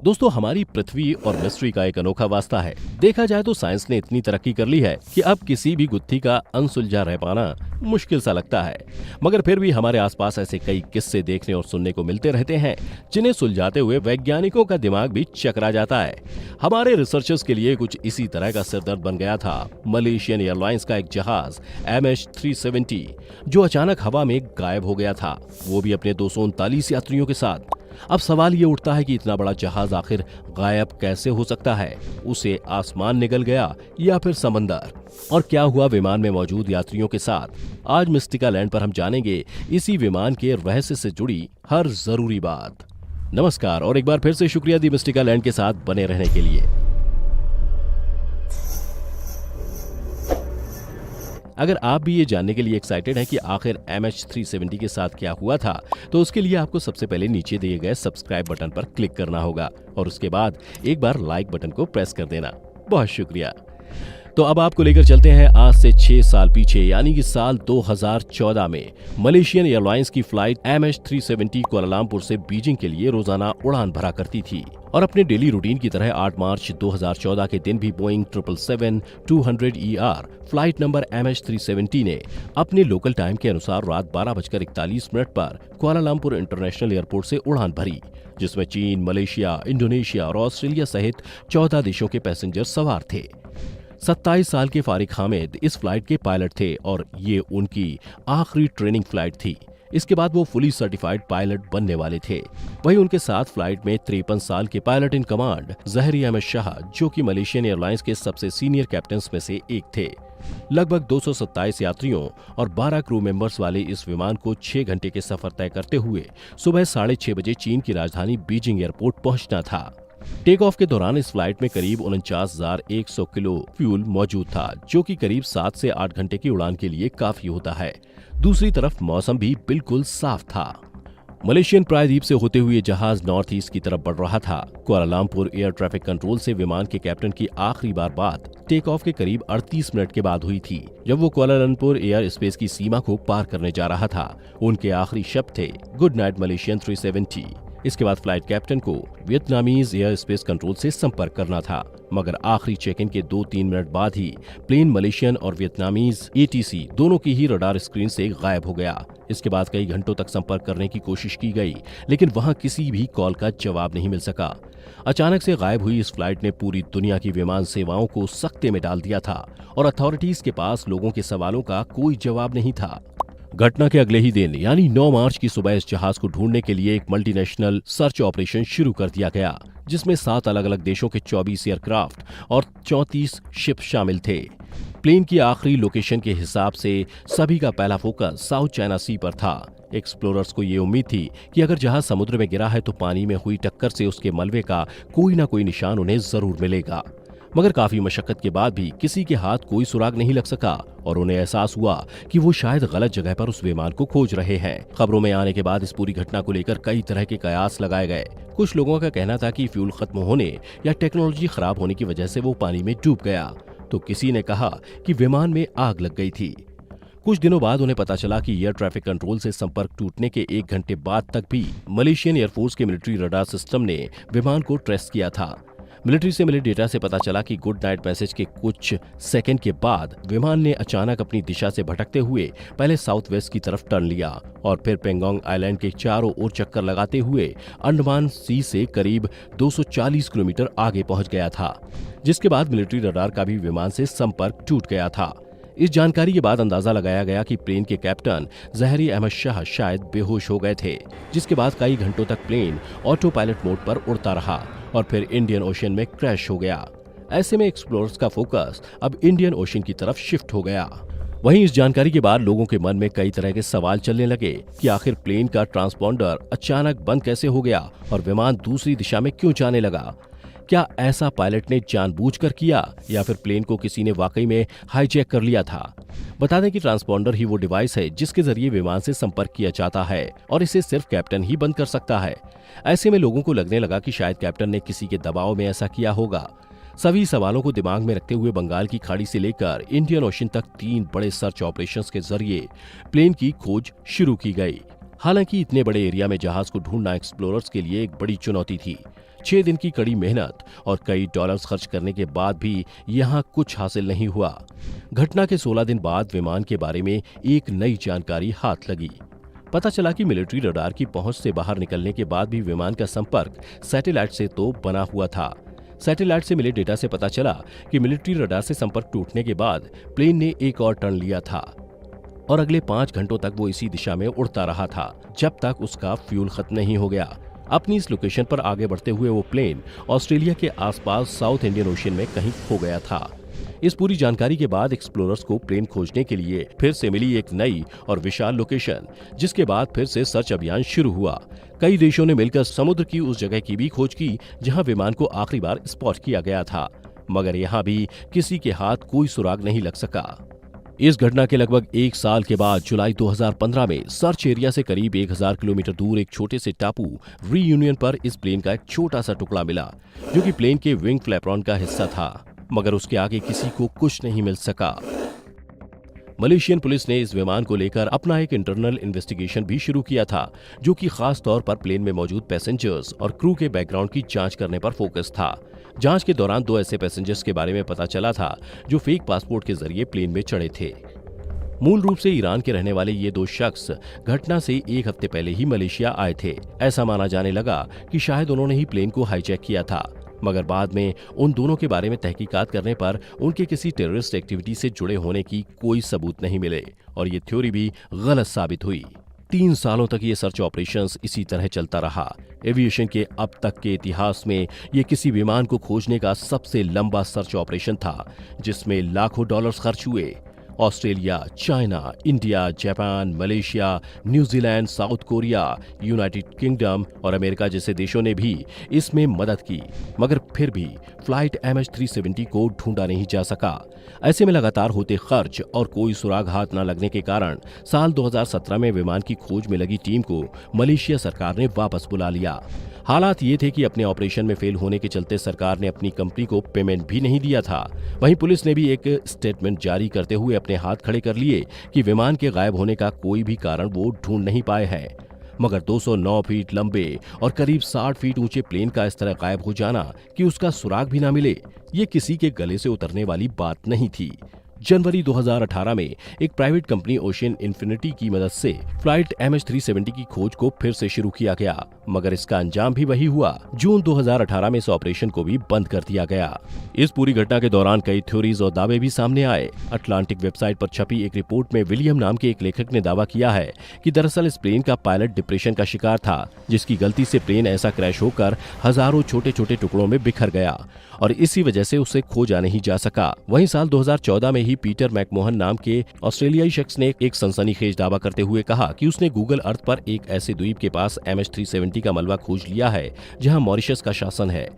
दोस्तों, हमारी पृथ्वी और मिस्ट्री का एक अनोखा वास्ता है। देखा जाए तो साइंस ने इतनी तरक्की कर ली है कि अब किसी भी गुत्थी का अनसुलझा रह पाना मुश्किल सा लगता है। मगर फिर भी हमारे आसपास ऐसे कई किस्से देखने और सुनने को मिलते रहते हैं जिन्हें सुलझाते हुए वैज्ञानिकों का दिमाग भी चकरा जाता है। हमारे रिसर्चर्स के लिए कुछ इसी तरह का सिरदर्द बन गया था मलेशियन एयरलाइंस का एक जहाज MH370, जो अचानक हवा में गायब हो गया था, वो भी अपने 239 यात्रियों के साथ। अब सवाल ये उठता है कि इतना बड़ा जहाज आखिर गायब कैसे हो सकता है? उसे आसमान निगल गया या फिर समंदर? और क्या हुआ विमान में मौजूद यात्रियों के साथ? आज मिस्टिका लैंड पर हम जानेंगे इसी विमान के रहस्य से जुड़ी हर जरूरी बात। नमस्कार और एक बार फिर से शुक्रिया दी मिस्टिका लैंड के साथ बने रहने के लिए। अगर आप भी ये जानने के लिए एक्साइटेड हैं कि आखिर MH370 के साथ क्या हुआ था, तो उसके लिए आपको सबसे पहले नीचे दिए गए सब्सक्राइब बटन पर क्लिक करना होगा और उसके बाद एक बार लाइक बटन को प्रेस कर देना। बहुत शुक्रिया। तो अब आपको लेकर चलते हैं आज से 6 साल पीछे, यानी कि साल 2014 में मलेशियन एयरलाइंस की फ्लाइट MH370 कुआलालंपुर से बीजिंग के लिए रोजाना उड़ान भरा करती थी और अपने डेली रूटीन की तरह 8 मार्च 2014 के दिन भी Boeing 777-200ER flight number MH370 ने अपने लोकल टाइम के अनुसार रात 12:41 पर कुआलालंपुर इंटरनेशनल एयरपोर्ट से उड़ान भरी, जिसमें चीन, मलेशिया, इंडोनेशिया और ऑस्ट्रेलिया सहित 14 देशों के पैसेंजर सवार थे। 27 साल के फारिक हामिद इस फ्लाइट के पायलट थे और ये उनकी आखिरी ट्रेनिंग फ्लाइट थी। इसके बाद वो फुली सर्टिफाइड पायलट बनने वाले थे। वहीं उनके साथ फ्लाइट में 53 साल के pilot in command Zaharie Ahmad Shah, जो कि मलेशियन एयरलाइंस के सबसे सीनियर कैप्टन्स में से एक थे। लगभग 227 यात्रियों और 12 क्रू मेंबर्स वाले इस विमान को 6 घंटे के सफर तय करते हुए सुबह 6:30 बजे चीन की राजधानी बीजिंग एयरपोर्ट पहुंचना था। टेक ऑफ के दौरान इस फ्लाइट में करीब 49,100 किलो फ्यूल मौजूद था, जो कि करीब 7 से 8 घंटे की उड़ान के लिए काफी होता है। दूसरी तरफ मौसम भी बिल्कुल साफ था। मलेशियन प्रायद्वीप से होते हुए जहाज नॉर्थ ईस्ट की तरफ बढ़ रहा था। कुआलालंपुर एयर ट्रैफिक कंट्रोल से विमान के कैप्टन की आखिरी बार बात टेक ऑफ के करीब 38 मिनट के बाद हुई थी, जब वो कुआलालंपुर एयर स्पेस की सीमा को पार करने जा रहा था। उनके आखिरी शब्द थे, गुड नाइट मलेशियन 370। इसके बाद फ्लाइट कैप्टन को वियतनामीज एयर स्पेस कंट्रोल से संपर्क करना था, मगर आखिरी चेक इन के 2-3 मिनट बाद ही प्लेन मलेशियन और वियतनामीज ATC दोनों की ही रडार स्क्रीन से गायब हो गया। इसके बाद कई घंटों तक संपर्क करने की कोशिश की गई, लेकिन वहां किसी भी कॉल का जवाब नहीं मिल सका। अचानक से गायब हुई इस फ्लाइट ने पूरी दुनिया की विमान सेवाओं को सख्ते में डाल दिया था और अथॉरिटीज के पास लोगों के सवालों का कोई जवाब नहीं था। घटना के अगले ही दिन यानी 9 मार्च की सुबह इस जहाज को ढूंढने के लिए एक मल्टीनेशनल सर्च ऑपरेशन शुरू कर दिया गया, जिसमें 7 अलग-अलग देशों के 24 एयरक्राफ्ट और 34 शिप शामिल थे। प्लेन की आखिरी लोकेशन के हिसाब से सभी का पहला फोकस साउथ चाइना सी पर था। एक्सप्लोरर्स को ये उम्मीद थी कि अगर जहाज समुद्र में गिरा है तो पानी में हुई टक्कर से उसके मलबे का कोई ना कोई निशान उन्हें जरूर मिलेगा। मगर काफी मशक्कत के बाद भी किसी के हाथ कोई सुराग नहीं लग सका और उन्हें एहसास हुआ कि वो शायद गलत जगह पर उस विमान को खोज रहे हैं। खबरों में आने के बाद इस पूरी घटना को लेकर कई तरह के कयास लगाए गए। कुछ लोगों का कहना था कि फ्यूल खत्म होने या टेक्नोलॉजी खराब होने की वजह से वो पानी में डूब गया, तो किसी ने कहा कि विमान में आग लग गई थी। कुछ दिनों बाद उन्हें पता चला कि एयर ट्रैफिक कंट्रोल से संपर्क टूटने के 1 घंटे बाद तक भी मलेशियन एयरफोर्स के मिलिट्री रडार सिस्टम ने विमान को ट्रेस किया था। मिलिट्री से मिले डेटा से पता चला कि गुड नाइट मैसेज के कुछ सेकंड के बाद विमान ने अचानक अपनी दिशा से भटकते हुए पहले साउथ वेस्ट की तरफ टर्न लिया और फिर पेंगोंग आइलैंड के चारों ओर चक्कर लगाते हुए अंडमान सी से करीब 240 किलोमीटर आगे पहुंच गया था, जिसके बाद मिलिट्री रडार का भी विमान से संपर्क टूट गया था। इस जानकारी के बाद अंदाजा लगाया गया कि प्लेन के कैप्टन ज़हरी अहमद शाह शायद बेहोश हो गए थे, जिसके बाद कई घंटों तक प्लेन ऑटो पायलट मोड पर उड़ता रहा और फिर इंडियन ओशन में क्रैश हो गया। ऐसे में एक्सप्लोरर्स का फोकस अब इंडियन ओशन की तरफ शिफ्ट हो गया। वहीं इस जानकारी के बाद लोगों के मन में कई तरह के सवाल चलने लगे कि आखिर प्लेन का ट्रांसपॉन्डर अचानक बंद कैसे हो गया और विमान दूसरी दिशा में क्यों जाने लगा। क्या ऐसा पायलट ने जानबूझकर किया या फिर प्लेन को किसी ने वाकई में हाईजैक कर लिया था? बता दें कि ट्रांसपॉन्डर ही वो डिवाइस है जिसके जरिए विमान से संपर्क किया जाता है और इसे सिर्फ कैप्टन ही बंद कर सकता है। ऐसे में लोगों को लगने लगा कि शायद कैप्टन ने किसी के दबाव में ऐसा किया होगा। सभी सवालों को दिमाग में रखते हुए बंगाल की खाड़ी से लेकर इंडियन ओशन तक 3 बड़े सर्च ऑपरेशंस के जरिए प्लेन की खोज शुरू की गई। हालांकि इतने बड़े एरिया में जहाज को ढूंढना एक्सप्लोरर्स के लिए एक बड़ी चुनौती थी। 6 दिन की कड़ी मेहनत और कई डॉलर्स खर्च करने के बाद भी यहाँ कुछ हासिल नहीं हुआ। घटना के 16 दिन बाद विमान के बारे में एक नई जानकारी हाथ लगी। पता चला कि मिलिट्री रडार की पहुंच से बाहर निकलने के बाद भी विमान का संपर्क सैटेलाइट से तो बना हुआ था। सैटेलाइट से मिले डेटा से पता चला कि मिलिट्री रडार से संपर्क टूटने के बाद प्लेन ने एक और टर्न लिया था और अगले 5 घंटों तक वो इसी दिशा में उड़ता रहा था जब तक उसका फ्यूल खत्म नहीं हो गया। अपनी इस लोकेशन पर आगे बढ़ते हुए वो प्लेन ऑस्ट्रेलिया के आसपास साउथ इंडियन ओशन में कहीं खो गया था। इस पूरी जानकारी के बाद एक्सप्लोरर्स को प्लेन खोजने के लिए फिर से मिली एक नई और विशाल लोकेशन, जिसके बाद फिर से सर्च अभियान शुरू हुआ। कई देशों ने मिलकर समुद्र की उस जगह की भी खोज की जहां विमान को आखिरी बार स्पॉट किया गया था, मगर यहां भी किसी के हाथ कोई सुराग नहीं लग सका। इस घटना के लगभग 1 साल के बाद जुलाई 2015 में सर्च एरिया से करीब 1000 किलोमीटर दूर एक छोटे से टापू रीयूनियन पर इस प्लेन का एक छोटा सा टुकड़ा मिला, जो कि प्लेन के विंग फ्लैपरॉन का हिस्सा था, मगर उसके आगे किसी को कुछ नहीं मिल सका। मलेशियन पुलिस ने इस विमान को लेकर अपना एक इंटरनल इन्वेस्टिगेशन भी शुरू किया था, जो कि खास तौर पर प्लेन में मौजूद पैसेंजर्स और क्रू के बैकग्राउंड की जांच करने पर फोकस था। जांच के दौरान 2 ऐसे पैसेंजर्स के बारे में पता चला था जो फेक पासपोर्ट के जरिए प्लेन में चढ़े थे। मूल रूप से ईरान के रहने वाले ये 2 शख्स घटना से 1 हफ्ते पहले ही मलेशिया आए थे। ऐसा माना जाने लगा कि शायद उन्होंने ही प्लेन को हाईजैक किया था, मगर बाद में उन दोनों के बारे में तहकीकात करने पर उनके किसी टेररिस्ट एक्टिविटी से जुड़े होने की कोई सबूत नहीं मिले और ये थ्योरी भी गलत साबित हुई। 3 सालों तक ये सर्च ऑपरेशंस इसी तरह चलता रहा। एविएशन के अब तक के इतिहास में ये किसी विमान को खोजने का सबसे लंबा सर्च ऑपरेशन था, जिसमें लाखों डॉलर्स खर्च हुए। Australia, China, India, Japan, Malaysia, New Zealand, south Korea, United kingdom और अमेरिका जैसे देशों ने भी इसमें मदद की, मगर फिर भी फ्लाइट MH370 को ढूंढा नहीं जा सका। ऐसे में लगातार होते खर्च और कोई सुराग हाथ न लगने के कारण साल 2017 में विमान की खोज में लगी टीम को मलेशिया सरकार ने वापस बुला लिया। हालात ये थे कि अपने ऑपरेशन में फेल होने के चलते सरकार ने अपनी कंपनी को पेमेंट भी नहीं दिया था। वहीं पुलिस ने भी एक स्टेटमेंट जारी करते हुए अपने हाथ खड़े कर लिए कि विमान के गायब होने का कोई भी कारण वो ढूंढ नहीं पाए हैं। मगर 209 फीट लंबे और करीब 60 फीट ऊंचे प्लेन का इस तरह गायब हो जाना कि उसका सुराग भी ना मिले, ये किसी के गले से उतरने वाली बात नहीं थी। जनवरी 2018 में एक प्राइवेट कंपनी ओशियन इन्फिनिटी की मदद से फ्लाइट MH370 की खोज को फिर से शुरू किया गया, मगर इसका अंजाम भी वही हुआ। जून 2018 में इस ऑपरेशन को भी बंद कर दिया गया। इस पूरी घटना के दौरान कई थ्योरीज और दावे भी सामने आए। अटलांटिक वेबसाइट पर छपी एक रिपोर्ट में विलियम नाम के एक लेखक ने दावा किया है कि दरअसल इस प्लेन का पायलट डिप्रेशन का शिकार था, जिसकी गलती से प्लेन ऐसा क्रैश होकर हजारों छोटे छोटे टुकड़ों में बिखर गया और इसी वजह से उसे खोजा नहीं जा सका। वहीं साल 2014 में ही पीटर मैकमोहन नाम के ऑस्ट्रेलियाई शख्स ने एक सनसनीखेज दावा करते हुए कहा कि उसने गूगल अर्थ पर एक ऐसे द्वीप के पास MH370 का मलबा खोज लिया है जहां मॉरिशस का शासन है।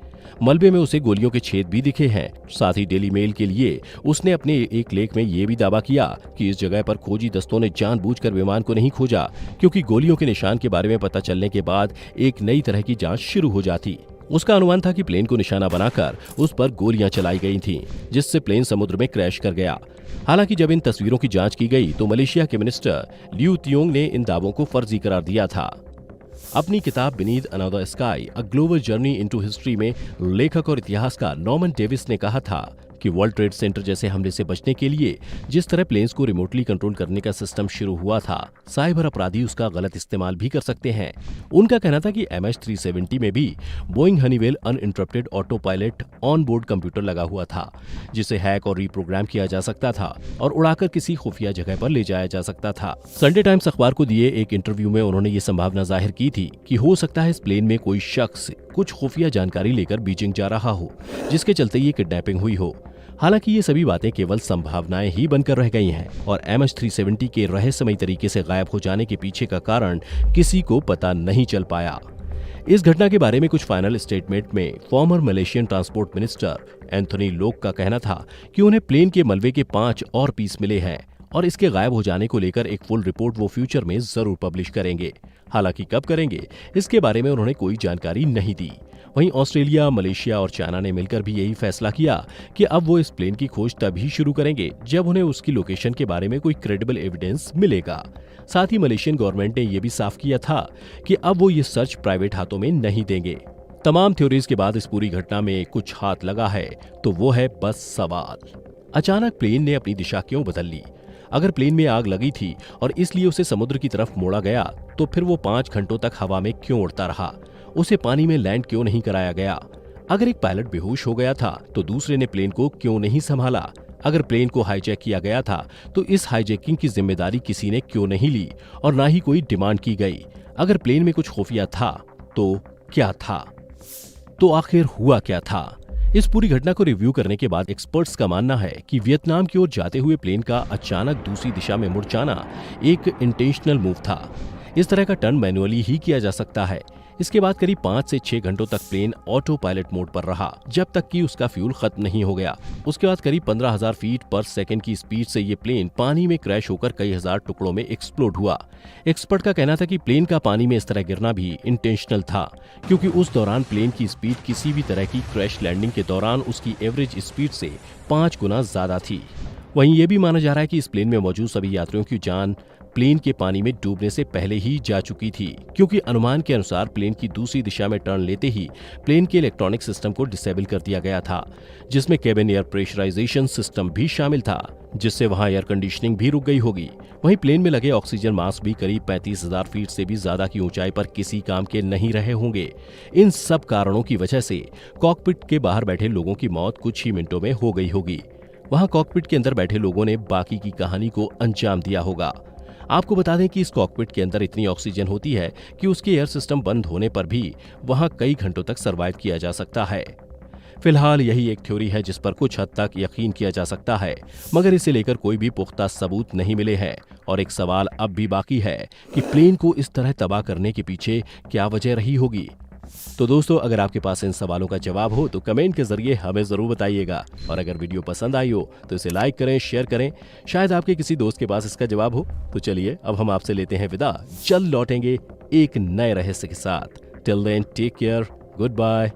मलबे में उसे गोलियों के छेद भी दिखे हैं। साथ ही डेली मेल के लिए उसने अपने एक लेख में ये भी दावा किया कि इस जगह पर खोजी दस्तों ने जानबूझकर विमान को नहीं खोजा, क्योंकि गोलियों के निशान के बारे में पता चलने के बाद एक नई तरह की जांच शुरू हो जाती। उसका अनुमान था कि प्लेन को निशाना बनाकर उस पर गोलियां चलाई गई थीं, जिससे प्लेन समुद्र में क्रैश कर गया। हालांकि जब इन तस्वीरों की जांच की गई तो मलेशिया के मिनिस्टर लियू तियोंग ने इन दावों को फर्जी करार दिया था। अपनी किताब beneath another sky a global journey into history में लेखक और इतिहासकार नॉर्मन डेविस ने कहा था कि वर्ल्ड ट्रेड सेंटर जैसे हमले से बचने के लिए जिस तरह प्लेन्स को रिमोटली कंट्रोल करने का सिस्टम शुरू हुआ था, साइबर अपराधी उसका गलत इस्तेमाल भी कर सकते हैं। उनका कहना था कि MH370 में भी Boeing Honeywell uninterrupted auto pilot on board computer लगा हुआ था, जिसे हैक और रीप्रोग्राम किया जा सकता था और उड़ाकर किसी खुफिया जगह पर ले जाया जा सकता था। संडे टाइम्स अखबार को दिए एक इंटरव्यू में उन्होंने ये संभावना जाहिर की थी कि हो सकता है इस प्लेन में कोई शख्स कुछ खुफिया जानकारी लेकर बीजिंग जा रहा हो, जिसके चलते ये किडनैपिंग हुई हो। हालांकि ये सभी बातें केवल संभावनाएं ही बनकर रह गई हैं और MH370 के रहस्यमयी तरीके से गायब हो जाने के पीछे का कारण किसी को पता नहीं चल पाया। इस घटना के बारे में कुछ फाइनल स्टेटमेंट में farmer Malaysian transport minister Anthony लोक का कहना था कि उन्हें प्लेन के मलबे के 5 और पीस मिले हैं और इसके गायब हो जाने को लेकर एक फुल रिपोर्ट वो फ्यूचर में जरूर पब्लिश करेंगे। हालांकि कब करेंगे, इसके बारे में उन्होंने कोई जानकारी नहीं दी। वहीं ऑस्ट्रेलिया, मलेशिया और चाइना ने मिलकर भी यही फैसला किया कि अब वो इस प्लेन की खोज तभी शुरू करेंगे जब उन्हें उसकी लोकेशन के बारे में कोई क्रेडिबल एविडेंस मिलेगा। साथ ही मलेशियन गवर्नमेंट ने यह भी साफ किया था कि अब वो ये सर्च प्राइवेट हाथों में नहीं देंगे। तमाम थ्योरीज के बाद इस पूरी घटना में कुछ हाथ लगा है तो वो है बस सवाल, अचानक प्लेन ने अपनी दिशा क्यों बदल ली? अगर प्लेन में आग लगी थी और इसलिए उसे समुद्र की तरफ मोड़ा गया तो फिर वो 5 घंटों तक हवा में क्यों उड़ता रहा? उसे पानी में लैंड क्यों नहीं कराया गया? अगर एक पायलट बेहोश हो गया था तो दूसरे ने प्लेन को क्यों नहीं संभाला? अगर प्लेन को हाईजैक किया गया था तो इस हाईजैकिंग की जिम्मेदारी किसी ने क्यों नहीं ली और ना ही कोई डिमांड की गई? अगर प्लेन में कुछ खुफिया था तो क्या था? तो आखिर हुआ क्या था? इस पूरी घटना को रिव्यू करने के बाद एक्सपर्ट्स का मानना है कि वियतनाम की ओर जाते हुए प्लेन का अचानक दूसरी दिशा में मुड़ जाना एक इंटेंशनल मूव था। इस तरह का टर्न मैन्युअली ही किया जा सकता है। इसके बाद करीब 5 से 6 घंटों तक प्लेन ऑटो पायलट मोड पर रहा जब तक कि उसका फ्यूल खत्म नहीं हो गया। उसके बाद करीब 15,000 फीट पर सेकंड की स्पीड से ये प्लेन पानी में क्रैश होकर कई हजार टुकड़ों में एक्सप्लोड हुआ। एक्सपर्ट का कहना था कि प्लेन का पानी में इस तरह गिरना भी इंटेंशनल था क्योंकि उस दौरान प्लेन की स्पीड किसी भी तरह की क्रैश लैंडिंग के दौरान उसकी एवरेज स्पीड से 5 गुना ज्यादा थी। वहीं ये भी माना जा रहा है कि इस प्लेन में मौजूद सभी यात्रियों की जान प्लेन के पानी में डूबने से पहले ही जा चुकी थी क्योंकि अनुमान के अनुसार प्लेन की दूसरी दिशा में टर्न लेते ही प्लेन के इलेक्ट्रॉनिक सिस्टम को डिसेबल कर दिया गया था, जिसमें केबिन एयर प्रेशराइजेशन सिस्टम भी शामिल था, जिससे वहां एयर कंडीशनिंग भी रुक गई होगी। वहीं प्लेन में लगे ऑक्सीजन मास्क भी करीब 35,000 फीट से भी ज्यादा की ऊंचाई पर किसी काम के नहीं रहे होंगे। इन सब कारणों की वजह से कॉकपिट के बाहर बैठे लोगों की मौत कुछ ही मिनटों में हो गई होगी। वहां कॉकपिट के अंदर बैठे लोगों ने बाकी की कहानी को अंजाम दिया होगा। आपको बता दें कि इस कॉकपिट के अंदर इतनी ऑक्सीजन होती है कि उसके एयर सिस्टम बंद होने पर भी वहां कई घंटों तक सरवाइव किया जा सकता है। फिलहाल यही एक थ्योरी है जिस पर कुछ हद तक यकीन किया जा सकता है, मगर इसे लेकर कोई भी पुख्ता सबूत नहीं मिले हैं और एक सवाल अब भी बाकी है कि प्लेन को इस तरह तबाह करने के पीछे क्या वजह रही होगी। तो दोस्तों, अगर आपके पास इन सवालों का जवाब हो तो कमेंट के जरिए हमें जरूर बताइएगा और अगर वीडियो पसंद आई हो तो इसे लाइक करें, शेयर करें। शायद आपके किसी दोस्त के पास इसका जवाब हो। तो चलिए अब हम आपसे लेते हैं विदा। जल्द लौटेंगे एक नए रहस्य के साथ। Till then take care, good bye.